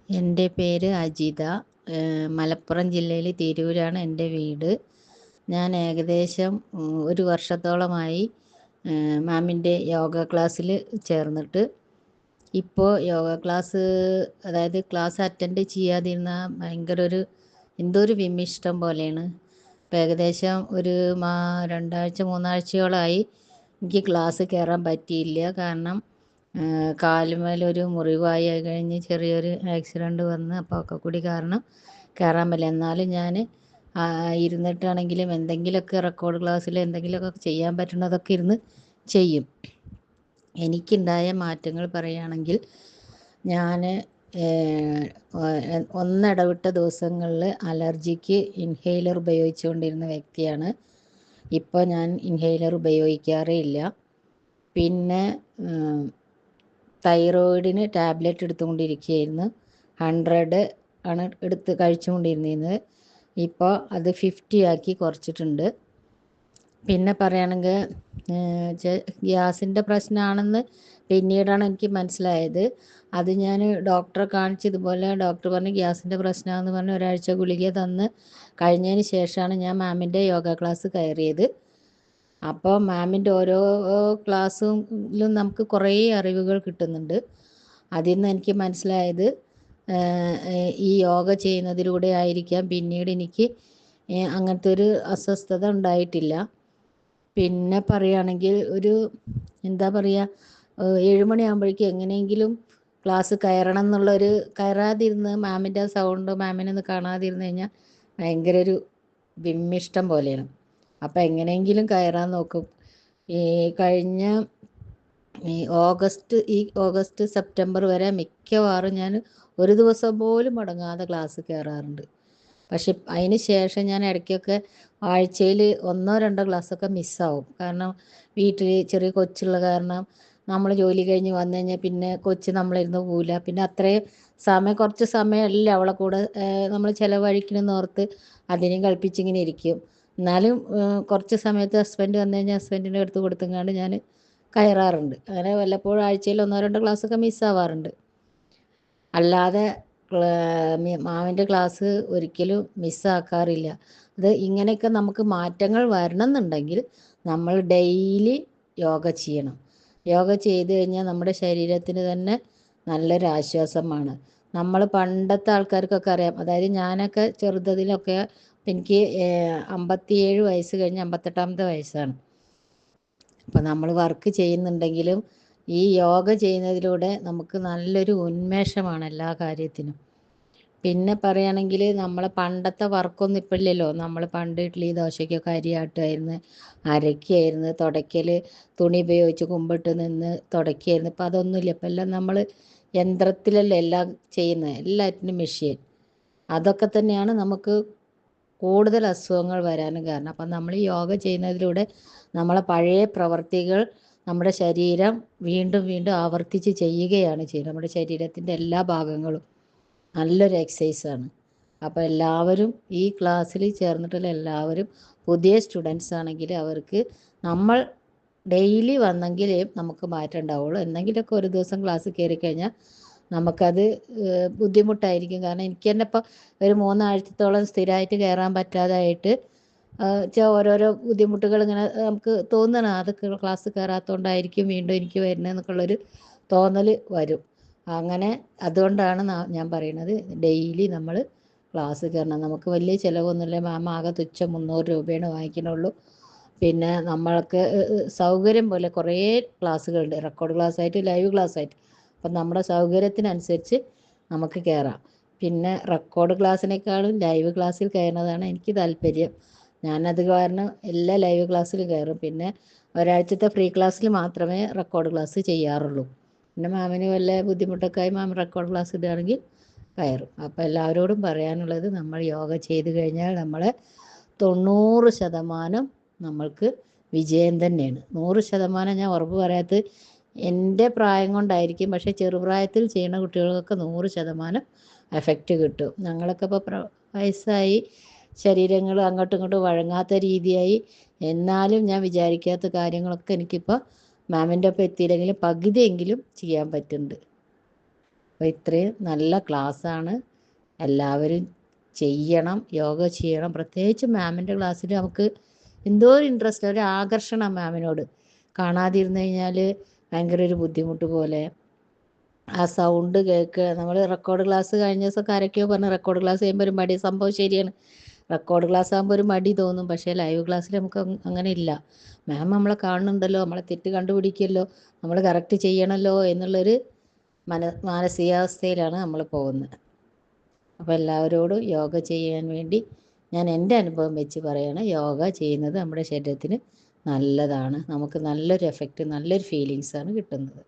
എൻ്റെ പേര് അജിത. മലപ്പുറം ജില്ലയിൽ തിരൂരാണ് എൻ്റെ വീട്. ഞാൻ ഏകദേശം 1 വർഷത്തോളമായി മാമിൻ്റെ യോഗ ക്ലാസ്സിൽ ചേർന്നിട്ട്. ഇപ്പോൾ യോഗ ക്ലാസ് അതായത് ക്ലാസ് അറ്റൻഡ് ചെയ്യാതിരുന്ന ഭയങ്കര എന്തോ ഒരു വിമ്മിഷ്ടം പോലെയാണ്. ഇപ്പോൾ ഏകദേശം ഒരു 2 ആഴ്ച 3 ആഴ്ചയോളമായി എനിക്ക് ക്ലാസ് കയറാൻ പറ്റിയില്ല. കാരണം കാലുമേലൊരു മുറിവായി, അത് കഴിഞ്ഞ് ചെറിയൊരു ആക്സിഡൻറ്റ് വന്ന്, അപ്പോൾ ഒക്കെ കൂടി കാരണം കയറാൻ പറ്റില്ല. എന്നാലും ഞാൻ ഇരുന്നിട്ടാണെങ്കിലും എന്തെങ്കിലുമൊക്കെ റെക്കോർഡ് ക്ലാസ്സിൽ എന്തെങ്കിലുമൊക്കെ ചെയ്യാൻ പറ്റുന്നതൊക്കെ ഇരുന്ന് ചെയ്യും. എനിക്കുണ്ടായ മാറ്റങ്ങൾ പറയുകയാണെങ്കിൽ, ഞാൻ ഒന്നിടവിട്ട ദിവസങ്ങളിൽ അലർജിക്ക് ഇൻഹേലർ ഉപയോഗിച്ചുകൊണ്ടിരുന്ന വ്യക്തിയാണ്. ഇപ്പോൾ ഞാൻ ഇൻഹേലർ ഉപയോഗിക്കാറേ ഇല്ല. പിന്നെ തൈറോയിഡിന് ടാബ്ലറ്റ് എടുത്തുകൊണ്ടിരിക്കുകയായിരുന്നു. 100 ആണ് കഴിച്ചുകൊണ്ടിരുന്നത്. ഇപ്പോൾ അത് 50 ആക്കി കുറച്ചിട്ടുണ്ട്. പിന്നെ പറയുകയാണെങ്കിൽ ഗ്യാസിൻ്റെ പ്രശ്നമാണെന്ന് പിന്നീടാണ് എനിക്ക് മനസ്സിലായത്. അത് ഞാൻ ഡോക്ടറെ കാണിച്ച്, ഇതുപോലെ ഡോക്ടർ പറഞ്ഞ് ഗ്യാസിൻ്റെ പ്രശ്നമാണെന്ന് പറഞ്ഞ് ഒരാഴ്ച ഗുളിക തന്ന് കഴിഞ്ഞതിന് ശേഷമാണ് ഞാൻ മാമിൻ്റെ യോഗ ക്ലാസ് കയറിയത്. അപ്പോൾ മാമിൻ്റെ ഓരോ ക്ലാസ്സിലും നമുക്ക് കുറേ അറിവുകൾ കിട്ടുന്നുണ്ട്. അതിൽ നിന്ന് എനിക്ക് മനസ്സിലായത്, ഈ യോഗ ചെയ്യുന്നതിലൂടെ ആയിരിക്കാം പിന്നീട് എനിക്ക് അങ്ങനത്തെ ഒരു അസ്വസ്ഥത ഉണ്ടായിട്ടില്ല. പിന്നെ പറയുകയാണെങ്കിൽ എന്താ പറയുക, 7 മണിയാകുമ്പോഴേക്കും എങ്ങനെയെങ്കിലും ക്ലാസ് കയറണം എന്നുള്ളൊരു, കയറാതിരുന്ന് മാമിൻ്റെ സൗണ്ട് മാമിനൊന്ന് കാണാതിരുന്ന് കഴിഞ്ഞാൽ ഭയങ്കര ഒരു വിമ്മിഷ്ടം പോലെയാണ്. അപ്പോൾ എങ്ങനെയെങ്കിലും കയറാൻ നോക്കും. കഴിഞ്ഞ ഓഗസ്റ്റ് സെപ്റ്റംബർ വരെ മിക്കവാറും ഞാൻ ഒരു ദിവസം പോലും മുടങ്ങാതെ ക്ലാസ് കയറാറുണ്ട്. പക്ഷെ അതിന് ശേഷം ഞാൻ ഇടയ്ക്കൊക്കെ ആഴ്ചയിൽ 1-2 ക്ലാസ്സൊക്കെ മിസ്സാവും. കാരണം വീട്ടിൽ ചെറിയ കൊച്ചുള്ള കാരണം നമ്മൾ ജോലി കഴിഞ്ഞ് വന്നു കഴിഞ്ഞാൽ പിന്നെ കൊച്ച് നമ്മളിരുന്ന് പോവില്ല. പിന്നെ അത്രയും കുറച്ച് സമയമല്ല അവളെ കൂടെ നമ്മൾ ചിലവഴിക്കണമെന്ന് ഓർത്ത് അതിനെയും കളിപ്പിച്ചിങ്ങനെ ഇരിക്കും. എന്നാലും കുറച്ച് സമയത്ത് ഹസ്ബൻഡ് വന്നു കഴിഞ്ഞാൽ ഹസ്ബൻഡിൻ്റെ അടുത്ത് കൊടുത്തെങ്ങാണ്ട് ഞാൻ കയറാറുണ്ട്. അങ്ങനെ വല്ലപ്പോഴും ആഴ്ചയിൽ 1-2 ക്ലാസ്സൊക്കെ മിസ്സാവാറുണ്ട്. അല്ലാതെ മാമിൻ്റെ ക്ലാസ് ഒരിക്കലും മിസ്സാക്കാറില്ല. അത് ഇങ്ങനെയൊക്കെ നമുക്ക് മാറ്റങ്ങൾ വരണം എന്നുണ്ടെങ്കിൽ നമ്മൾ ഡെയിലി യോഗ ചെയ്യണം. യോഗ ചെയ്ത് കഴിഞ്ഞാൽ നമ്മുടെ ശരീരത്തിന് തന്നെ നല്ലൊരാശ്വാസമാണ്. നമ്മൾ പണ്ടത്തെ ആൾക്കാർക്കൊക്കെ അറിയാം. അതായത് ഞാനൊക്കെ ചെറുതതിലൊക്കെ, എനിക്ക് 57 വയസ്സ് കഴിഞ്ഞ് 58ാമത്തെ വയസ്സാണ്. അപ്പം നമ്മൾ വർക്ക് ചെയ്യുന്നുണ്ടെങ്കിലും ഈ യോഗ ചെയ്യുന്നതിലൂടെ നമുക്ക് നല്ലൊരു ഉന്മേഷമാണ് എല്ലാ കാര്യത്തിനും. പിന്നെ പറയുകയാണെങ്കിൽ നമ്മളെ പണ്ടത്തെ വർക്കൊന്നും ഇപ്പം ഇല്ലല്ലോ. നമ്മൾ പണ്ട് ഇഡ്ഡലി ദോശയ്ക്കൊക്കെ അരി ആട്ടുമായിരുന്നു, അരയ്ക്കുമായിരുന്നു, തുടയ്ക്കൽ തുണി ഉപയോഗിച്ച് കുമ്പിട്ട് നിന്ന് തുടയ്ക്കുമായിരുന്നു. ഇപ്പം അതൊന്നുമില്ല. ഇപ്പം എല്ലാം നമ്മൾ യന്ത്രത്തിലല്ലേ എല്ലാം ചെയ്യുന്നത്, എല്ലാറ്റിനും മെഷീൻ. അതൊക്കെ തന്നെയാണ് നമുക്ക് കൂടുതൽ അസുഖങ്ങൾ വരാനും കാരണം. അപ്പം നമ്മൾ ഈ യോഗ ചെയ്യുന്നതിലൂടെ നമ്മളെ പഴയ പ്രവർത്തികൾ നമ്മുടെ ശരീരം വീണ്ടും വീണ്ടും ആവർത്തിച്ച് ചെയ്യുകയാണ് ചെയ്യുന്നത്. നമ്മുടെ ശരീരത്തിൻ്റെ എല്ലാ ഭാഗങ്ങളും നല്ലൊരു എക്സസൈസാണ്. അപ്പോൾ എല്ലാവരും ഈ ക്ലാസ്സിൽ ചേർന്നിട്ടുള്ള എല്ലാവരും പുതിയ സ്റ്റുഡൻസ് ആണെങ്കിൽ അവർക്ക് നമ്മൾ ഡെയിലി വന്നെങ്കിലേ നമുക്ക് മാറ്റം ഉണ്ടാവുള്ളൂ. എന്തെങ്കിലുമൊക്കെ ഒരു ദിവസം ക്ലാസ് കയറി കഴിഞ്ഞാൽ നമുക്കത് ബുദ്ധിമുട്ടായിരിക്കും. കാരണം എനിക്ക് തന്നെ ഇപ്പോൾ ഒരു 3 ആഴ്ചത്തോളം സ്ഥിരമായിട്ട് കയറാൻ പറ്റാതായിട്ട് ഓരോരോ ബുദ്ധിമുട്ടുകൾ ഇങ്ങനെ നമുക്ക് തോന്നണം. അത് ക്ലാസ് കയറാത്തതുകൊണ്ടായിരിക്കും വീണ്ടും എനിക്ക് വരുന്നതെന്നൊക്കെയുള്ളൊരു തോന്നൽ വരും. അങ്ങനെ അതുകൊണ്ടാണ് ഞാൻ പറയുന്നത്, ഡെയിലി നമ്മൾ ക്ലാസ് കയറണം. നമുക്ക് വലിയ ചിലവൊന്നുമില്ല. മാം ആകെ തുച്ഛം 300 രൂപയാണ് വാങ്ങിക്കണുള്ളൂ. പിന്നെ നമ്മൾക്ക് സൗകര്യം പോലെ കുറേ ക്ലാസ്സുകളുണ്ട്, റെക്കോർഡ് ക്ലാസ്സായിട്ട് ലൈവ് ക്ലാസ്സായിട്ട്. അപ്പം നമ്മുടെ സൗകര്യത്തിനനുസരിച്ച് നമുക്ക് കയറാം. പിന്നെ റെക്കോർഡ് ക്ലാസ്സിനേക്കാളും ലൈവ് ക്ലാസ്സിൽ കയറുന്നതാണ് എനിക്ക് താല്പര്യം. ഞാനത് കാരണം എല്ലാ ലൈവ് ക്ലാസ്സിലും കയറും. പിന്നെ ഒരാഴ്ചത്തെ ഫ്രീ ക്ലാസ്സിൽ മാത്രമേ റെക്കോർഡ് ക്ലാസ് ചെയ്യാറുള്ളൂ. പിന്നെ മാമിന് വല്ല ബുദ്ധിമുട്ടൊക്കെ ആയി മാം റെക്കോർഡ് ക്ലാസ് ഇടുകയാണെങ്കിൽ കയറും. അപ്പോൾ എല്ലാവരോടും പറയാനുള്ളത്, നമ്മൾ യോഗ ചെയ്ത് കഴിഞ്ഞാൽ നമ്മളെ 90% നമ്മൾക്ക് വിജയം തന്നെയാണ്. 100% ഞാൻ ഉറപ്പ് പറയാത്തത് എൻ്റെ പ്രായം കൊണ്ടായിരിക്കും. പക്ഷേ ചെറുപ്രായത്തിൽ ചെയ്യുന്ന കുട്ടികൾക്കൊക്കെ 100% എഫക്റ്റ് കിട്ടും. ഞങ്ങളൊക്കെ ഇപ്പോൾ വയസ്സായി, ശരീരങ്ങൾ അങ്ങോട്ടും ഇങ്ങോട്ടും വഴങ്ങാത്ത രീതിയായി. എന്നാലും ഞാൻ വിചാരിക്കാത്ത കാര്യങ്ങളൊക്കെ എനിക്കിപ്പോൾ മാമിൻ്റെ ഒപ്പം എത്തിയില്ലെങ്കിലും പകുതിയെങ്കിലും ചെയ്യാൻ പറ്റുന്നുണ്ട്. അപ്പോൾ ഇത്രയും നല്ല ക്ലാസ്സാണ്. എല്ലാവരും ചെയ്യണം, യോഗ ചെയ്യണം. പ്രത്യേകിച്ച് മാമിൻ്റെ ക്ലാസ്സിൽ നമുക്ക് എന്തോ ഒരു ഇൻട്രസ്റ്റ്, ഒരു ആകർഷണം മാമിനോട്. കാണാതിരുന്നു കഴിഞ്ഞാൽ ഭയങ്കര ഒരു ബുദ്ധിമുട്ട് പോലെ. ആ സൗണ്ട് കേൾക്കുക. നമ്മൾ റെക്കോർഡ് ക്ലാസ് കഴിഞ്ഞ ദിവസമൊക്കെ ആരൊക്കെയോ പറഞ്ഞു റെക്കോർഡ് ക്ലാസ് ചെയ്യുമ്പോൾ ഒരു മടി. സംഭവം ശരിയാണ്. റെക്കോർഡ് ക്ലാസ് ആകുമ്പോൾ ഒരു മടി തോന്നും. പക്ഷേ ലൈവ് ക്ലാസ്സിൽ നമുക്ക് അങ്ങനെ ഇല്ല. മാം നമ്മളെ കാണുന്നുണ്ടല്ലോ, നമ്മളെ തെറ്റ് കണ്ടുപിടിക്കുമല്ലോ, നമ്മൾ കറക്റ്റ് ചെയ്യണമല്ലോ എന്നുള്ളൊരു മാനസികാവസ്ഥയിലാണ് നമ്മൾ പോകുന്നത്. അപ്പോൾ എല്ലാവരോടും യോഗ ചെയ്യാൻ വേണ്ടി ഞാൻ എൻ്റെ അനുഭവം വെച്ച് പറയുകയാണ്. യോഗ ചെയ്യുന്നത് നമ്മുടെ ശരീരത്തിന് നല്ലതാണ്. നമുക്ക് നല്ലൊരു എഫക്റ്റ്, നല്ലൊരു ഫീലിങ്സാണ് കിട്ടുന്നത്.